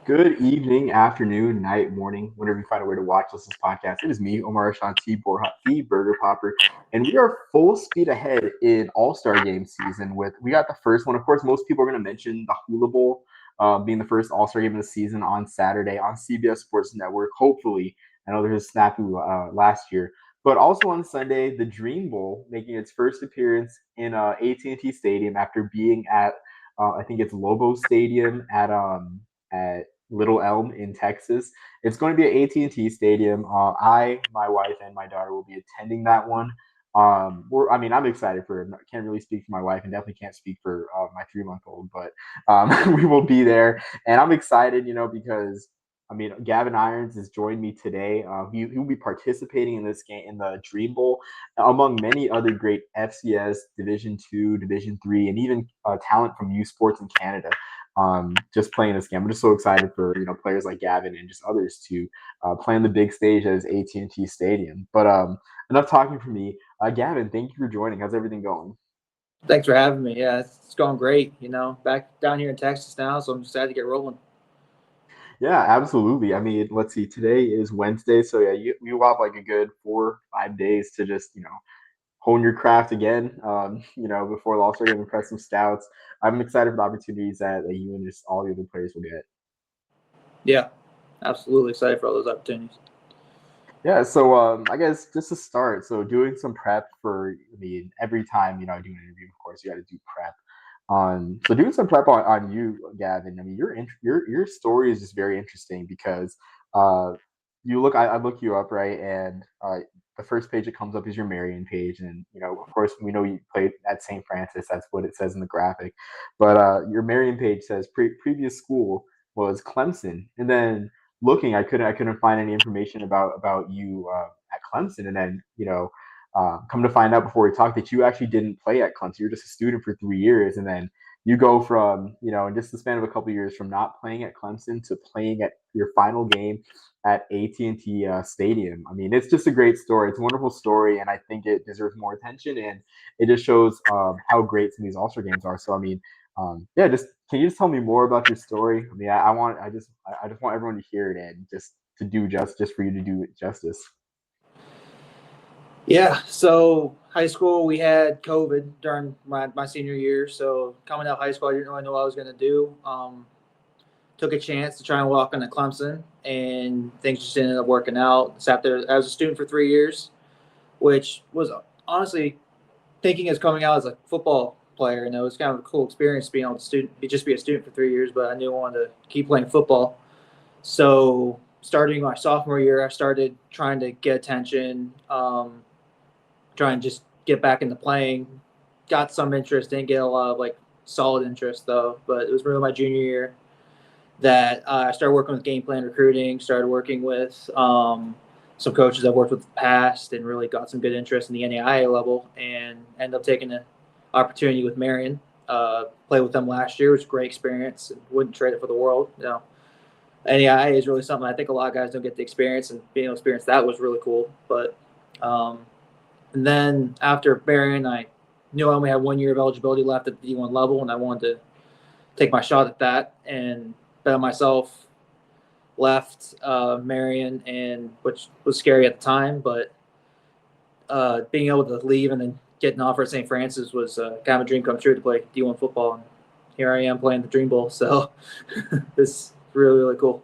Good evening, afternoon, night, morning, whenever you find a way to watch this podcast. It is me, Omar Ashanti, the Burger Popper, and we are full speed ahead in All-Star Game season. We got the first one. Of course, most people are going to mention the Hula Bowl being the first All-Star Game of the season on Saturday on CBS Sports Network. Hopefully, I know there's a snafu last year, but also on Sunday, the Dream Bowl making its first appearance in AT&T Stadium after being at I think it's Lobo Stadium at Little Elm in Texas. It's going to be at AT&T Stadium. My wife, and my daughter will be attending that one. I'm excited for it. Can't really speak for my wife, and definitely can't speak for my 3-month-old. But we will be there, and I'm excited, because Gavin Irons has joined me today. He will be participating in this game in the Dream Bowl, among many other great FCS Division Two, Division Three, and even talent from U Sports in Canada. Just playing this game, I'm just so excited for players like Gavin and just others to play on the big stage as AT&T Stadium. But enough talking for me. Gavin, thank you for joining. How's everything going? Thanks for having me. Yeah, it's going great. Back down here in Texas now, so I'm excited to get rolling. Yeah, absolutely. Let's see. Today is Wednesday, so yeah, you will have like a good 4 or 5 days to just hone your craft again. Before the All-Star Game and press some stouts. I'm excited for the opportunities that you and just all the other players will get. Yeah, absolutely excited for all those opportunities. Yeah, so I guess just to start, so doing some prep for, every time I do an interview, of course, you got to do prep. So doing some prep on you, Gavin. Your story is just very interesting because uh, I look you up, right, and the first page that comes up is your Marion page, and of course we know you played at St. Francis. That's what it says in the graphic, but your Marion page says previous school was Clemson, and then looking, I couldn't find any information about you at Clemson, and then come to find out before we talked that you actually didn't play at Clemson. You're just a student for 3 years, and then you go from in just the span of a couple of years from not playing at Clemson to playing at your final game at AT&T Stadium. It's just a great story. It's a wonderful story, and I think it deserves more attention. And it just shows how great some of these All-Star games are. So yeah, just can you just tell me more about your story? I just want everyone to hear it and just to do just for you to do it justice. Yeah, so high school, we had COVID during my senior year. So coming out of high school, I didn't really know what I was going to do. Took a chance to try and walk into Clemson, and things just ended up working out. Sat there, I was a student for 3 years, which was honestly thinking as coming out as a football player. It was kind of a cool experience being able to be a student for 3 years, but I knew I wanted to keep playing football. So starting my sophomore year, I started trying to get attention, try and just get back into playing. Got some interest, didn't get a lot of solid interest though. But it was really my junior year that I started working with game plan recruiting, started working with some coaches I've worked with in the past, and really got some good interest in the NAIA level, and ended up taking an opportunity with Marion. Played with them last year, which was a great experience. Wouldn't trade it for the world. NAIA is really something I think a lot of guys don't get the experience, and being able to experience that was really cool. But and then after Marion, I knew I only had 1 year of eligibility left at the D1 level, and I wanted to take my shot at that and bet on myself. Left Marion, and which was scary at the time, but being able to leave and then get an offer at St. Francis was kind of a dream come true to play D1 football. And here I am playing the Dream Bowl. So it's really, really cool.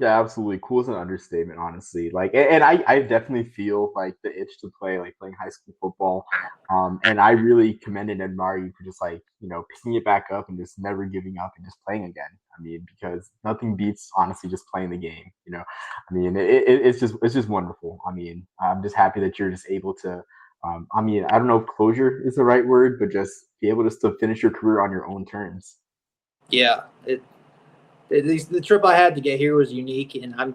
Yeah, absolutely. Cool is an understatement, honestly. I definitely feel like the itch to play, like playing high school football. And I really commend and admire you for just picking it back up and just never giving up and just playing again. Because nothing beats honestly just playing the game. It's just wonderful. I'm just happy that you're just able to. I don't know if closure is the right word, but just be able to still finish your career on your own terms. Yeah, the trip I had to get here was unique, and I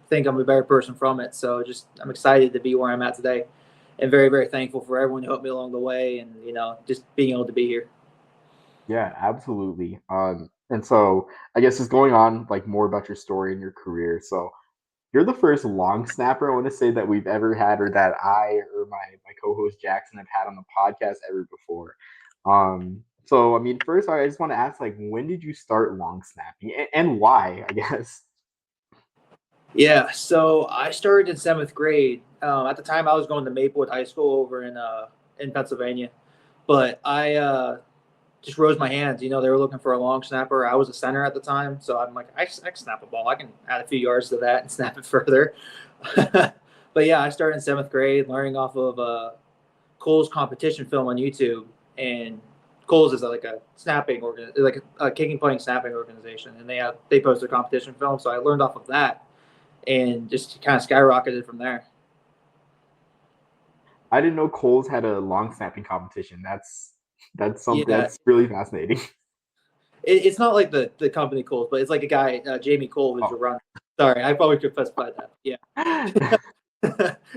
think I'm a better person from it. So just I'm excited to be where I'm at today, and very, very thankful for everyone who helped me along the way, and just being able to be here. Yeah, absolutely. And so I guess just going on like more about your story and your career. So you're the first long snapper I want to say that we've ever had, or that I or my co-host Jackson have had on the podcast ever before. So, I mean, first, I just want to ask, like, when did you start long snapping and why, I guess? Yeah, so I started in seventh grade. At the time, I was going to Maplewood High School over in Pennsylvania, but I just rose my hands. You know, they were looking for a long snapper. I was a center at the time, so I'm like, I can snap a ball. I can add a few yards to that and snap it further. But yeah, I started in seventh grade, learning off of Cole's competition film on YouTube, and Cole's is like a like a kicking playing snapping organization, and they post their competition film. So I learned off of that, and just kind of skyrocketed from there. I didn't know Coles had a long snapping competition. That's something Yeah, that's really fascinating. it's not like the company Cole's, but it's like a guy Jamie Cole who's a Oh. run. Sorry, I probably could specify that. Yeah,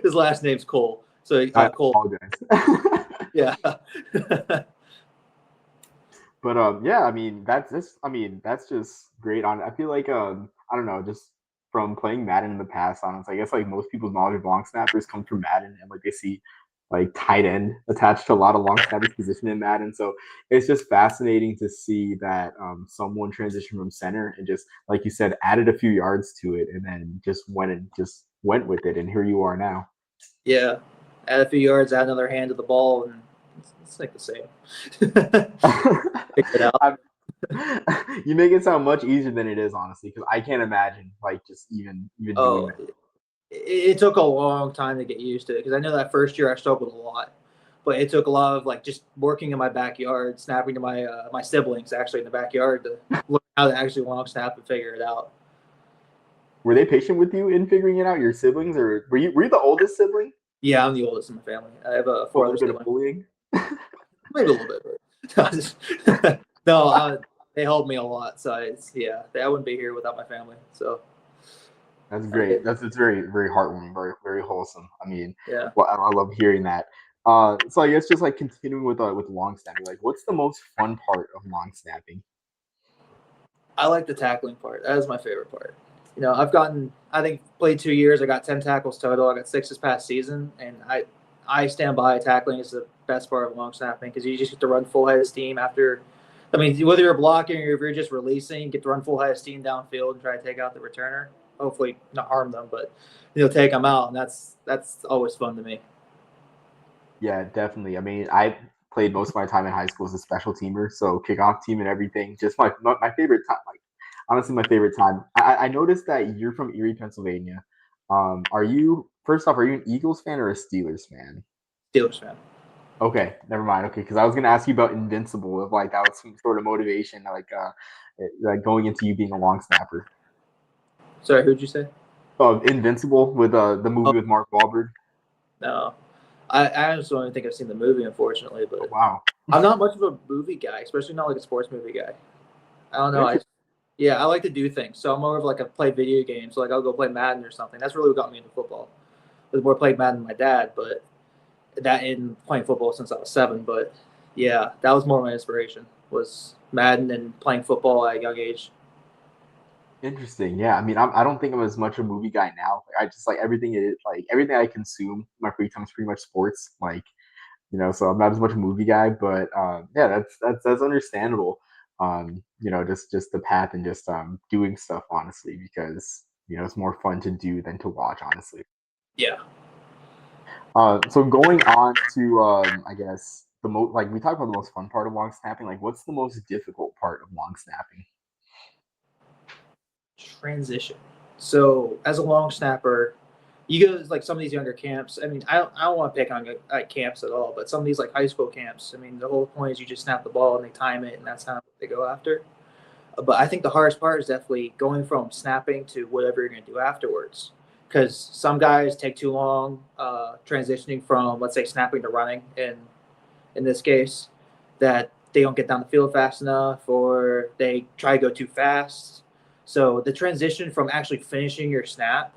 his last name's Cole, so I Cole. apologize. Yeah, But yeah, I mean that's just great. On I feel like I don't know, just from playing Madden in the past, honestly, I guess like most people's knowledge of long snappers comes from Madden, and like they see like tight end attached to a lot of long snappers position in Madden. So it's just fascinating to see that someone transitioned from center and just like you said added a few yards to it, and then just went with it, and here you are now. yeah. Add a few yards, add another hand to the ball, and it's like the same. Figure it out. You make it sound much easier than it is, honestly, because I can't imagine like just even doing Oh, that. it took a long time to get used to it because I know that first year I struggled a lot, but it took a lot of like just working in my backyard, snapping to my siblings actually in the backyard to learn how to actually long snap and figure it out. Were they patient with you in figuring it out? Your siblings, or were you the oldest sibling? Yeah, I'm the oldest in my family. I have A four other little bit of siblings, bullying. maybe a little bit, but no, they helped me a lot. So I wouldn't be here without my family. So That's I great. did, That's very very heartwarming, very wholesome. I mean, yeah. well, I love hearing that. So I guess just like continuing with long snapping, like what's the most fun part of long snapping? I like the tackling part. That is my favorite part. You know, I think, played 2 years. I got 10 tackles total. I got 6 this past season. And I stand by tackling is the best part of long snapping because you just get to run full head of steam after. I mean, whether you're blocking or if you're just releasing, you get to run full head of steam downfield and try to take out the returner. Hopefully, not harm them, but take them out. And that's always fun to me. Yeah, definitely. I mean, I played most of my time in high school as a special teamer, so kickoff team and everything. Just my favorite time. Like honestly, my favorite time. I noticed that you're from Erie, Pennsylvania. Are you first off? Are you an Eagles fan or a Steelers fan? Steelers fan. Okay, never mind. Okay, because I was gonna ask you about Invincible, if like that was some sort of motivation, like going into you being a long snapper. Sorry, who'd you say? Oh, Invincible with the Oh, movie with Mark Wahlberg. no. I just don't even think I've seen the movie, unfortunately, Oh but wow, I'm not much of a movie guy, especially not like a sports movie guy. I don't know. interesting. Yeah, I like to do things. So I'm more of like a play video games. So like I'll go play Madden or something. That's really what got me into football. I was more playing Madden than my dad, but that in playing football since I was 7. But yeah, that was more my inspiration was Madden and playing football at a young age. Interesting. Yeah. I mean, I don't think I'm as much a movie guy now. I just like everything is like everything I consume. My free time is pretty much sports. Like so I'm not as much a movie guy. But yeah, that's understandable. Just the path and just doing stuff honestly because it's more fun to do than to watch honestly. Yeah. So going on to I guess the most like we talked about the most fun part of long snapping. Like, what's the most difficult part of long snapping? Transition. So as a long snapper, you go to like some of these younger camps. I mean, I don't want to pick on like camps at all, but some of these like high school camps. I mean, the whole point is you just snap the ball and they time it, and that's kind of what they go after. But I think the hardest part is definitely going from snapping to whatever you're going to do afterwards. Because some guys take too long transitioning from, let's say, snapping to running, in this case, that they don't get down the field fast enough or they try to go too fast. So the transition from actually finishing your snap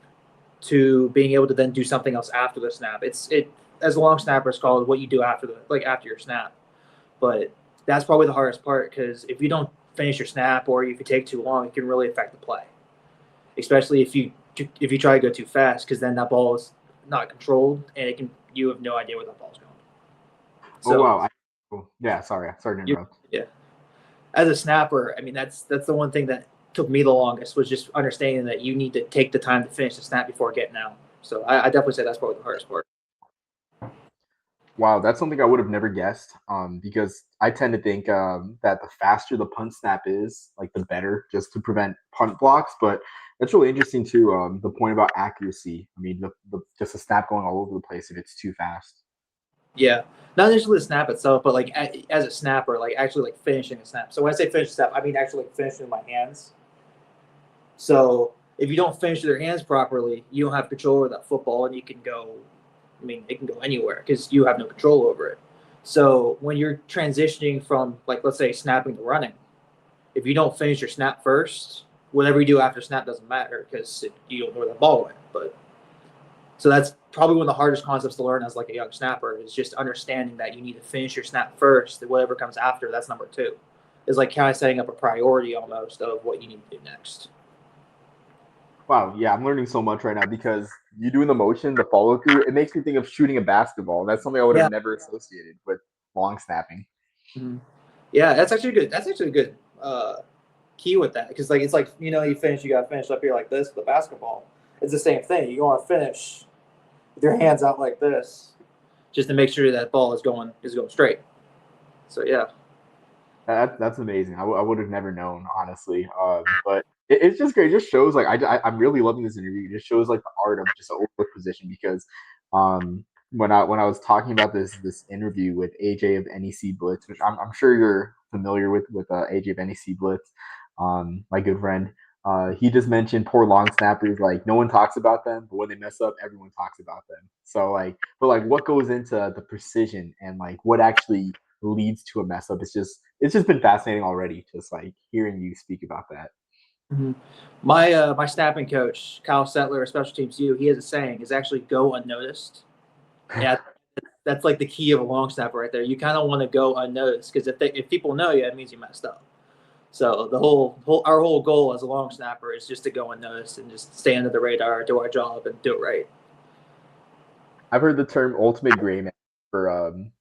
to being able to then do something else after the snap, it as a long snapper, it's called what you do after your snap. But that's probably the hardest part because if you don't finish your snap or if you take too long, it can really affect the play. Especially if you try to go too fast, because then that ball is not controlled and you have no idea where that ball's going. Oh So wow, Cool. Yeah, sorry to interrupt. Yeah. As a snapper, I mean, that's the one thing that took me the longest, was just understanding that you need to take the time to finish the snap before getting out. So I definitely say that's probably the hardest part. Wow, that's something I would have never guessed. Because I tend to think that the faster the punt snap is, like the better, just to prevent punt blocks. But that's really interesting too. The point about accuracy. I mean, just a snap going all over the place if it's too fast. Yeah, not necessarily the snap itself, but like as a snapper, like actually like finishing a snap. So when I say finish a snap, I mean actually like finishing with my hands. So if you don't finish with your hands properly, you don't have control over that football, and you can go. I mean, it can go anywhere because you have no control over it. So when you're transitioning from, like, let's say snapping to running, if you don't finish your snap first, whatever you do after snap doesn't matter because you don't know where the ball went. But so that's probably one of the hardest concepts to learn as like a young snapper, is just understanding that you need to finish your snap first. That whatever comes after, that's number two. Is like kind of setting up a priority almost of what you need to do next. Wow, yeah, I'm learning so much right now because you doing the motion, the follow through, it makes me think of shooting a basketball. That's something I would have Yeah. never associated with long snapping. Mm-hmm. Yeah, that's actually good. That's actually a good key with that, because like it's like, you finish, you got to finish up here like this with the basketball. It's the same thing. You want to finish with your hands out like this, just to make sure that ball is going straight. So yeah. That's amazing. I would have never known, honestly. But it's just great. It just shows like I'm really loving this interview. It just shows like the art of just an overlooked position because when I was talking about this interview with AJ of NEC Blitz, which I'm sure you're familiar with AJ of NEC Blitz, my good friend. He just mentioned poor long snappers. Like no one talks about them, but when they mess up, everyone talks about them. So but what goes into the precision and like what actually leads to a mess up? It's just been fascinating already, just like hearing you speak about that. Mm-hmm. My snapping coach, Kyle Settler, special teams U, he has a saying: "Is actually go unnoticed." Yeah, that's like the key of a long snapper right there. You kind of want to go unnoticed, because if people know you, that means you messed up. So our whole goal as a long snapper is just to go unnoticed and just stay under the radar, do our job, and do it right. I've heard the term ultimate gray man for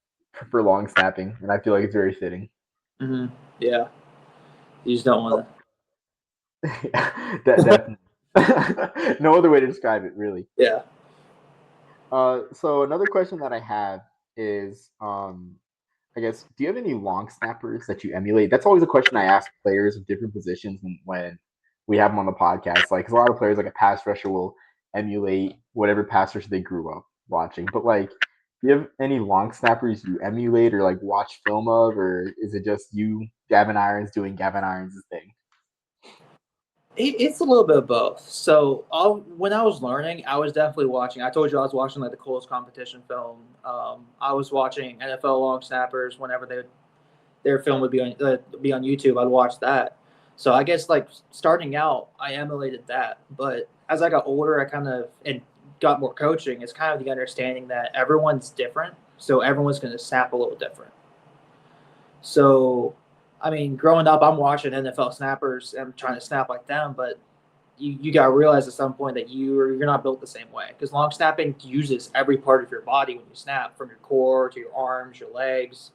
long snapping, and I feel like it's very fitting. Mm-hmm. Yeah, you just don't want Definitely. No other way to describe it, really. Yeah. So another question that I have is, I guess, do you have any long snappers that you emulate? That's always a question I ask players of different positions when we have them on the podcast. Like, 'cause a lot of players, like a pass rusher, will emulate whatever pass rusher they grew up watching. But like, do you have any long snappers you emulate or like watch film of, or is it just you, Gavin Irons, doing Gavin Irons' thing? It's a little bit of both. So when I was learning, I was definitely watching. I told you I was watching like the Coles competition film. I was watching NFL long snappers whenever their film would be on YouTube. I'd watch that. So I guess like starting out, I emulated that. But as I got older, I kind of and got more coaching. It's kind of the understanding that everyone's different, so everyone's going to snap a little different. So, I mean, growing up, I'm watching NFL snappers and trying to snap like them, but you got to realize at some point that you're not built the same way, because long snapping uses every part of your body when you snap, from your core to your arms, your legs.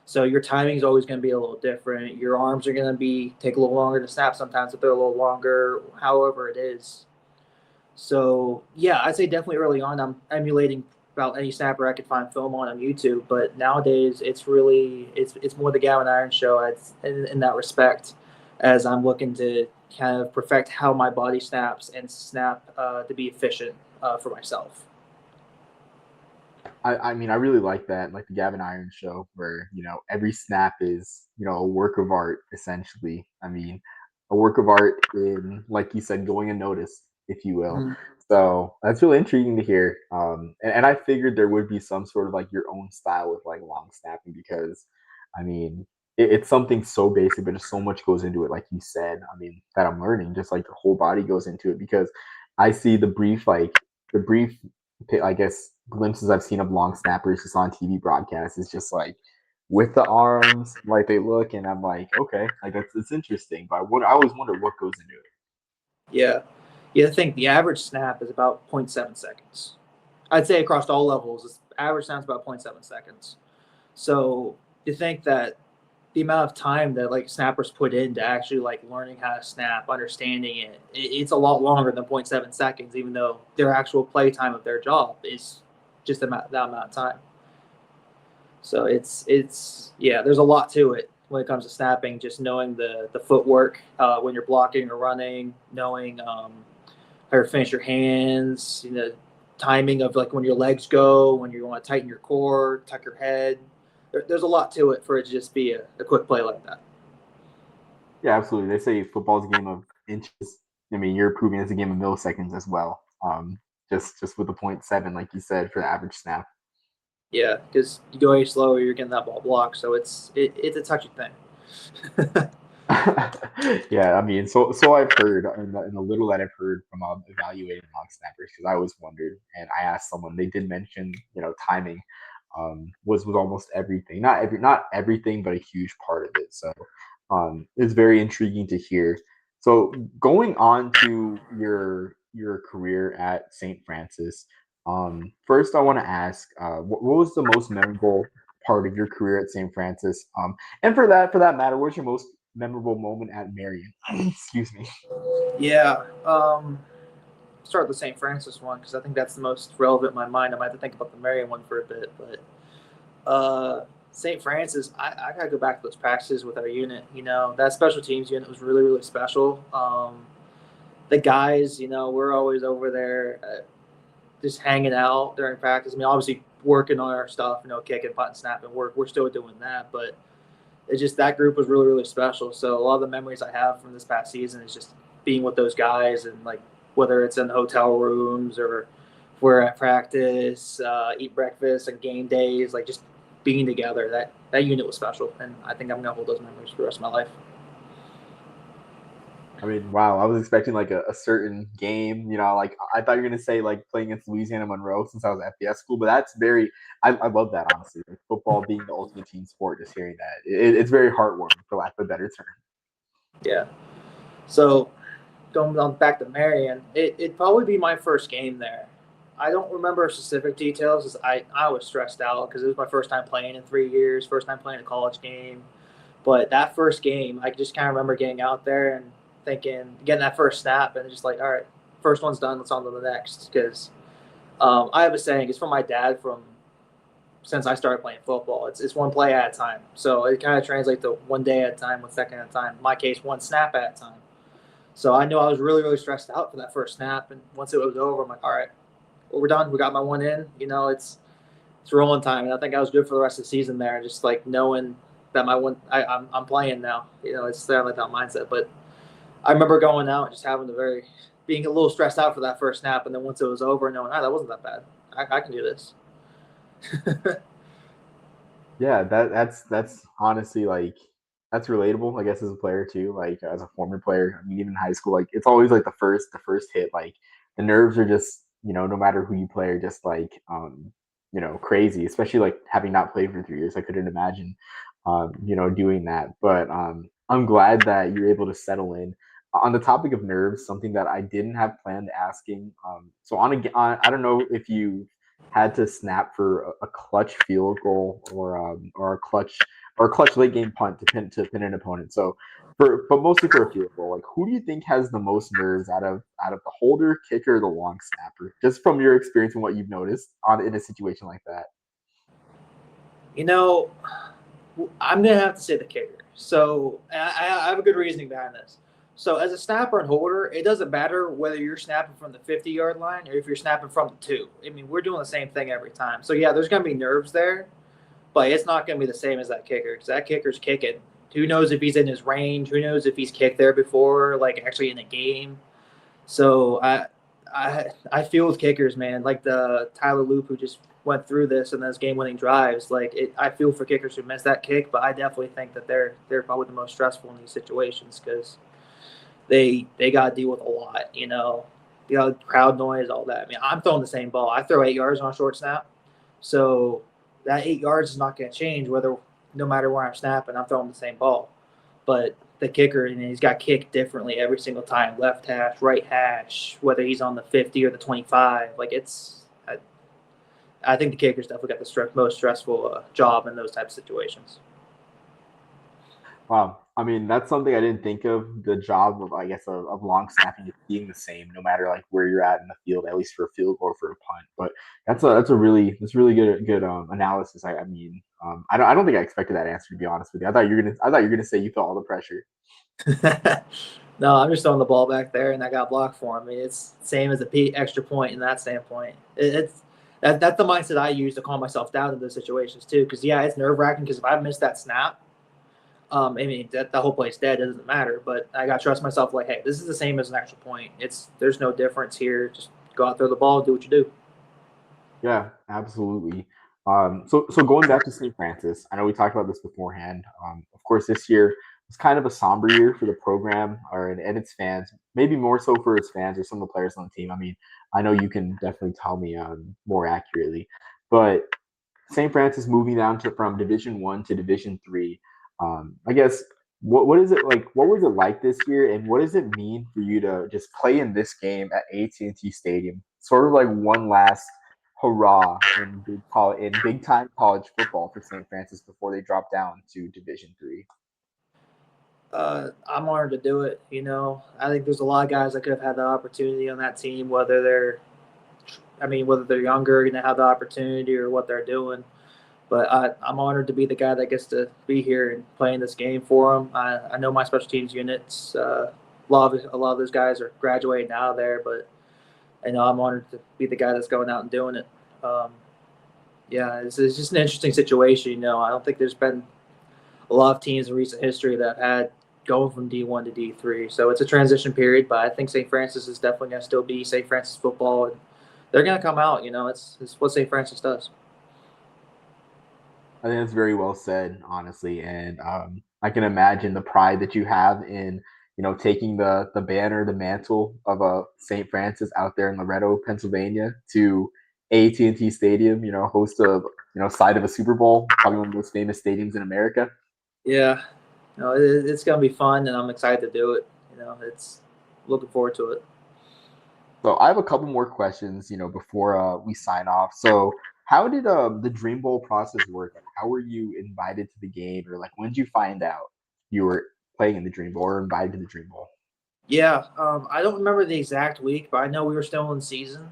So your timing is always going to be a little different. Your arms are going to take a little longer to snap sometimes, if they're a little longer, however it is. So yeah, I'd say definitely early on, I'm emulating about any snapper I could find film on YouTube. But nowadays, it's more the Gavin Irons show in that respect, as I'm looking to kind of perfect how my body snaps and snap to be efficient for myself. I mean, I really like that, like the Gavin Irons show, where every snap is a work of art, essentially. I mean, a work of art in, like you said, going unnoticed, if you will. Mm-hmm. So that's really intriguing to hear. And I figured there would be some sort of like your own style with like long snapping because, I mean, it's something so basic, but just so much goes into it. Like you said, I mean, that I'm learning, just like your whole body goes into it because I see the brief I guess glimpses I've seen of long snappers just on TV broadcasts is just like with the arms, like they look, and I'm like, okay, like it's interesting. But I always wonder what goes into it. Yeah, I think the average snap is about 0.7 seconds. I'd say across all levels, average snap is about 0.7 seconds. So you think that the amount of time that like snappers put into actually like learning how to snap, understanding it's a lot longer than 0.7 seconds, even though their actual play time of their job is just that amount of time. So it's yeah, there's a lot to it when it comes to snapping. Just knowing the footwork when you're blocking or running, knowing how to finish your hands, timing of like when your legs go, when you want to tighten your core, tuck your head. There's a lot to it for it to just be a quick play like that. Yeah, absolutely. They say football's a game of inches. I mean, you're proving it's a game of milliseconds as well. Just with the 0.7, like you said, for the average snap. Yeah, because you go any slower, you're getting that ball blocked. So it's a touchy thing. Yeah, I mean, so I've heard in the little that I've heard from evaluating long snappers, because I always wondered, and I asked someone, they did mention timing was almost everything, not everything, but a huge part of it. So it's very intriguing to hear. So going on to your career at St. Francis, first I want to ask, what was the most memorable part of your career at St. Francis? And for that matter, what's your most memorable moment at Marion? Excuse me. Yeah. Start with the St. Francis one because I think that's the most relevant in my mind. I might have to think about the Marion one for a bit, but St. Francis, I gotta go back to those practices with our unit. That special teams unit was really, really special. The guys, we're always over there just hanging out during practice. I mean, obviously working on our stuff, kicking, punt, snapping. We're still doing that, but it's just that group was really, really special. So a lot of the memories I have from this past season is just being with those guys and like whether it's in the hotel rooms or we're at practice, eat breakfast and game days, like just being together. That unit was special, and I think I'm gonna hold those memories for the rest of my life. I mean, wow, I was expecting like a certain game, like I thought you were gonna say like playing against Louisiana Monroe since I was at FBS school, but that's I love that, honestly. Like, football being the ultimate team sport, just hearing that, it's very heartwarming, for lack of a better term. Yeah. So going on back to Marion, it'd probably be my first game there. I don't remember specific details. As I was stressed out because it was my first time playing in 3 years, first time playing a college game. But that first game, I just kind of remember getting out there and thinking, getting that first snap, and just like, all right, first one's done, let's on to the next. Because I have a saying, it's from my dad from since I started playing football. It's one play at a time. So it kind of translates to one day at a time, 1 second at a time. In my case, one snap at a time. So I knew I was really, really stressed out for that first snap. And once it was over, I'm like, all right, well, we're done. We got my one in. It's rolling time. And I think I was good for the rest of the season there. Just like knowing that my one, I'm playing now. It's there like that mindset. But I remember going out and just having being a little stressed out for that first snap. And then once it was over, knowing, that wasn't that bad. I can do this. Yeah, that's honestly like that's relatable, I guess, as a player too. Like as a former player, I mean, even in high school, like it's always like the first hit, like the nerves are just no matter who you play, are just like crazy. Especially like having not played for 3 years, I couldn't imagine doing that. But I'm glad that you're able to settle in. On the topic of nerves, something that I didn't have planned asking. So I don't know if you had to snap for a clutch field goal or a clutch late game punt to pin an opponent. So but mostly for a field goal, like who do you think has the most nerves out of the holder, kicker, or the long snapper? Just from your experience and what you've noticed in a situation like that. I'm going to have to say the kicker. So I have a good reasoning behind this. So as a snapper and holder, it doesn't matter whether you're snapping from the 50-yard line or if you're snapping from the 2. I mean, we're doing the same thing every time. So, yeah, there's going to be nerves there, but it's not going to be the same as that kicker because that kicker's kicking. Who knows if he's in his range? Who knows if he's kicked there before, like actually in a game? So I feel with kickers, man. Like the Tyler Loop who just went through this and those game-winning drives. I feel for kickers who miss that kick, but I definitely think that they're probably the most stressful in these situations because they got to deal with a lot. Crowd noise, all that. I mean, I'm throwing the same ball. I throw 8 yards on a short snap, so that 8 yards is not going to change no matter where I'm snapping. I'm throwing the same ball, but the kicker, he's got kicked differently every single time. Left hash, right hash, whether he's on the 50 or the 25. I think the kicker's definitely got the most stressful job in those types of situations. Wow. I mean, that's something I didn't think of. The job of, I guess, of long snapping is being the same, no matter like where you're at in the field, at least for a field goal or for a punt. But that's really good analysis. I mean, I don't think I expected that answer, to be honest with you. I thought you were gonna say you felt all the pressure. No, I'm just throwing the ball back there, and I got blocked for him. I mean, it's same as a extra point in that standpoint. That's the mindset I use to calm myself down in those situations too. Because yeah, it's nerve wracking. Because if I miss that snap, I mean that the whole play's dead. It doesn't matter. But I got to trust myself. Like, hey, this is the same as an extra point. There's no difference here. Just go out, throw the ball, do what you do. Yeah, absolutely. So going back to St. Francis, I know we talked about this beforehand. Of course, this year was kind of a somber year for the program and its fans, maybe more so for its fans or some of the players on the team. I mean, I know you can definitely tell me more accurately, but St. Francis moving down from Division 1 to Division 3. I guess what is it like? What was it like this year, and what does it mean for you to just play in this game at AT&T Stadium? Sort of like one last hurrah in big time college football for St. Francis before they drop down to Division 3. I'm honored to do it. I think there's a lot of guys that could have had the opportunity on that team, whether they're younger, going to have the opportunity or what they're doing. But I'm honored to be the guy that gets to be here and play in this game for them. I know my special teams units. A lot of those guys are graduating out of there, but I know I'm honored to be the guy that's going out and doing it. Um, yeah, it's just an interesting situation. I don't think there's been a lot of teams in recent history that have had going from D1 to D3. So it's a transition period, but I think St. Francis is definitely going to still be St. Francis football, and they're going to come out. It's what St. Francis does. I think that's very well said, honestly, and I can imagine the pride that you have in taking the banner, the mantle of St. Francis out there in Loretto, Pennsylvania, to AT&T Stadium. Host of site of a Super Bowl, probably one of the most famous stadiums in America. Yeah, it's going to be fun, and I'm excited to do it. It's looking forward to it. So I have a couple more questions, before we sign off. So how did the Dream Bowl process work? Like, how were you invited to the game, or like when did you find out you were playing in the Dream Bowl or invited to the Dream Bowl? Yeah, I don't remember the exact week, but I know we were still in season.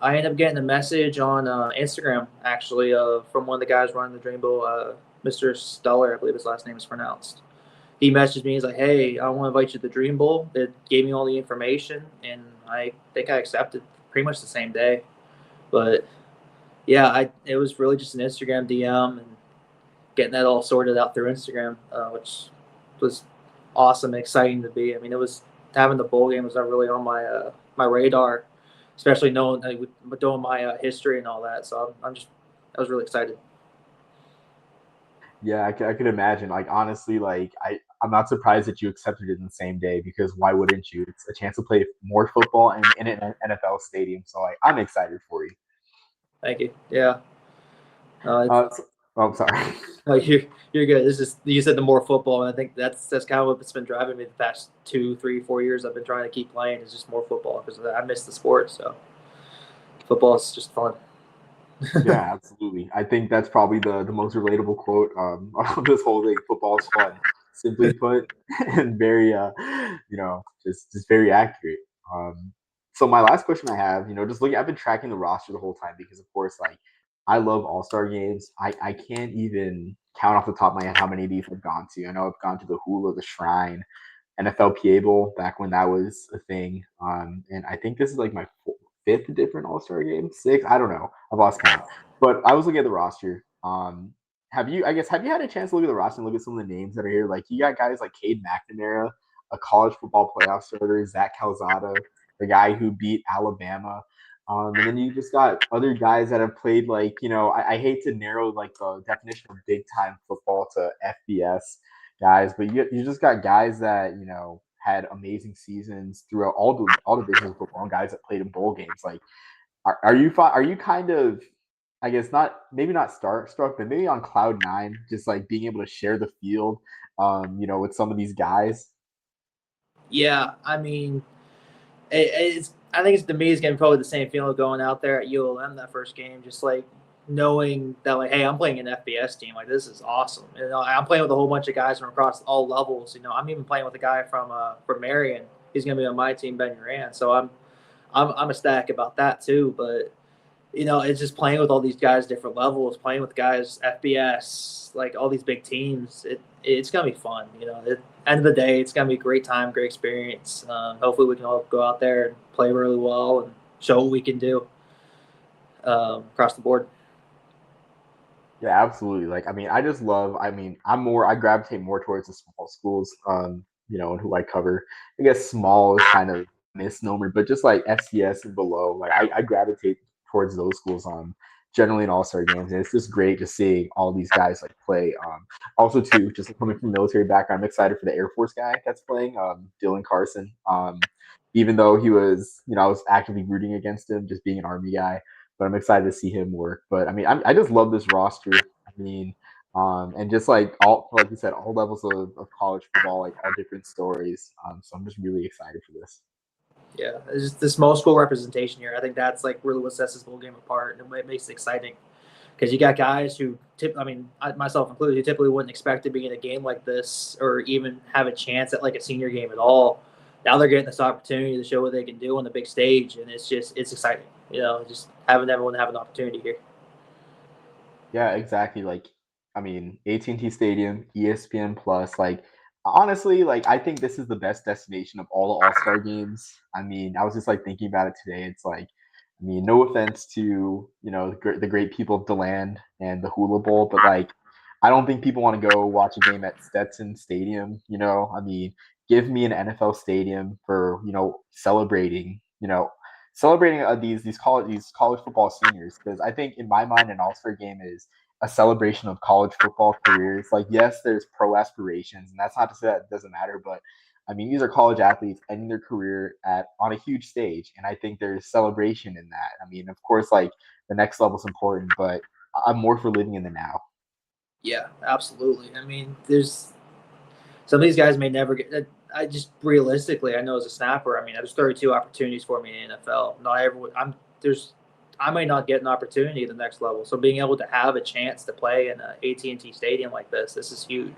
I ended up getting a message on Instagram, actually, from one of the guys running the Dream Bowl, Mr. Stuller, I believe his last name is pronounced. He messaged me. He's like, "Hey, I want to invite you to the Dream Bowl." It gave me all the information, and I think I accepted pretty much the same day. But yeah, it was really just an Instagram DM and getting that all sorted out through Instagram, which was awesome and exciting to be. I mean, it was having the bowl game was not really on my radar, especially knowing doing my history and all that. So I was really excited. Yeah, I could imagine. Like honestly, like I'm not surprised that you accepted it in the same day because why wouldn't you? It's a chance to play more football in an NFL stadium. So I'm excited for you. Thank you. Yeah. It's, Uh, so, oh, I'm sorry. no, you're good. This is you said the more football, and I think that's kind of what's been driving me the past 2, 3, 4 years. I've been trying to keep playing is just more football because I miss the sport. So football is just fun. Yeah, absolutely. I think that's probably the most relatable quote of this whole thing. Football's fun, simply put, and very just very accurate. So my last question I have, just looking, I've been tracking the roster the whole time because of course, like I love All Star games. I can't even count off the top of my head how many of these I've gone to. I know I've gone to the Hula, the Shrine, NFLPA Bowl back when that was a thing. And I think this is like my fifth different All Star game, six. I don't know. I've lost count. But I was looking at the roster. Have you had a chance to look at the roster and look at some of the names that are here? Like you got guys like Cade McNamara, a college football playoff starter, Zach Calzada, the guy who beat Alabama. And then you just got other guys that have played like, I hate to narrow like the definition of big time football to FBS guys, but you just got guys that had amazing seasons throughout all divisions of football, and guys that played in bowl games. Like, are you kind of, I guess not maybe not starstruck, but maybe on cloud 9, just like being able to share the field, with some of these guys. Yeah, I mean, it's I think it's to me it's getting probably the same feeling going out there at ULM that first game, just like knowing that like, hey, I'm playing an FBS team. Like this is awesome. You know, I'm playing with a whole bunch of guys from across all levels. You know, I'm even playing with a guy from Marion. He's gonna be on my team, Ben Uran. So I'm ecstatic about that too. But you know, it's just playing with all these guys, different levels, playing with guys, FBS, like all these big teams. It's gonna be fun. You know, end of the day, it's gonna be a great time, great experience. Hopefully, we can all go out there and play really well and show what we can do across the board. Yeah, absolutely. Like, I mean, I just love. I mean, I gravitate more towards the small schools. And who I cover. I guess small is kind of misnomer, but just like FCS and below, like I gravitate towards those schools. Generally in all-star games, and it's just great just seeing all these guys like play. Also too, just coming from military background, I'm excited for the Air Force guy that's playing, Dylan Carson. Even though he was, I was actively rooting against him, just being an Army guy, but I'm excited to see him work. But I mean, I just love this roster. I mean, and just like you said, all levels of college football, like all different stories. So I'm just really excited for this. Yeah, it's just the small school representation here. I think that's like really what sets this bowl game apart and what makes it exciting. Because you got guys who, myself included, who typically wouldn't expect to be in a game like this or even have a chance at like a senior game at all. Now they're getting this opportunity to show what they can do on the big stage, and it's exciting. You know, just having everyone have an opportunity here. Yeah, exactly. Like, I mean, AT&T Stadium, ESPN Plus. Like, honestly, like I think this is the best destination of all the All-Star games. I mean, I was just like thinking about it today. It's like, I mean, no offense to the great people of Deland and the Hula Bowl, but like, I don't think people want to go watch a game at Stetson Stadium. I mean, give me an NFL stadium for celebrating these college football seniors, because I think in my mind an All-Star game is a celebration of college football careers. Like, yes, there's pro aspirations, and that's not to say that it doesn't matter, but I mean, these are college athletes ending their career at on a huge stage, and I think there's celebration in that. I mean, of course, like the next level is important, but I'm more for living in the now. Yeah, absolutely. I mean, there's some of these guys may never get. I just realistically, I know as a snapper, I mean, there's 32 opportunities for me in the NFL. Not everyone. I may not get an opportunity at the next level. So being able to have a chance to play in a AT&T Stadium like this is huge.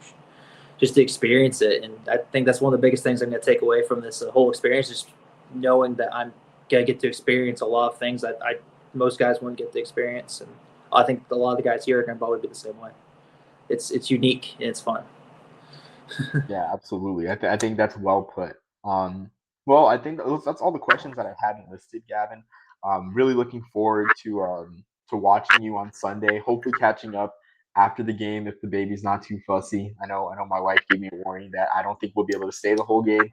Just to experience it, and I think that's one of the biggest things I'm going to take away from this whole experience, is knowing that I'm going to get to experience a lot of things that most guys wouldn't get to experience, and I think a lot of the guys here are going to probably be the same way. It's unique and it's fun. Yeah, absolutely. I think that's well put. Well, I think that's all the questions that I hadn't listed, Gavin. Really looking forward to watching you on Sunday. Hopefully, catching up after the game if the baby's not too fussy. I know my wife gave me a warning that I don't think we'll be able to stay the whole game.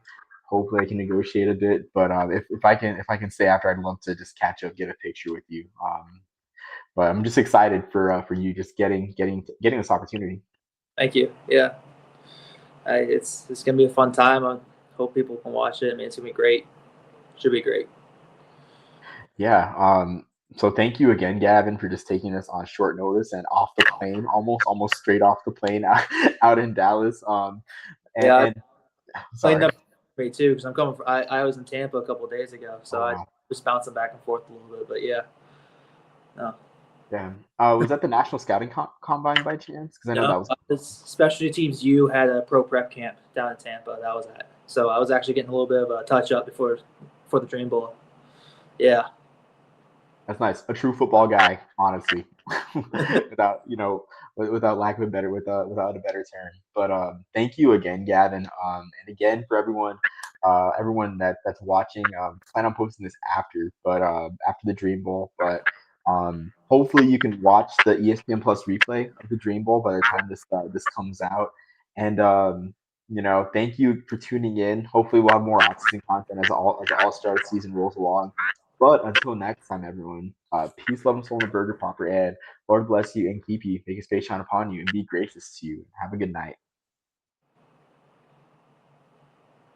Hopefully, I can negotiate a bit. But if I can stay after, I'd love to just catch up, get a picture with you. But I'm just excited for you just getting this opportunity. Thank you. Yeah, it's gonna be a fun time. I hope people can watch it. I mean, it's gonna be great. Should be great. Yeah. So thank you again, Gavin, for just taking us on short notice and off the plane, almost straight off the plane out in Dallas. And, Yeah, and playing sorry. up for me too because I'm coming. I was in Tampa a couple of days ago, Oh so I wow. was bouncing back and forth a little bit. But yeah, no, Damn. Was that the National Scouting Combine by chance? Because I know no. that was. This specialty teams U had a pro prep camp down in Tampa. That was at. So I was actually getting a little bit of a touch up before the Dream Bowl. Yeah. That's nice. A true football guy, honestly, without without lack of a better without a better term. But thank you again, Gavin. And again for everyone that's watching. Plan on posting this after the Dream Bowl. But hopefully you can watch the ESPN Plus replay of the Dream Bowl by the time this comes out. And thank you for tuning in. Hopefully we'll have more off-season content as the All-Star season rolls along. But until next time, everyone, peace, love, and soul in the burger popper, and Lord bless you and keep you, make his face shine upon you, and be gracious to you. Have a good night.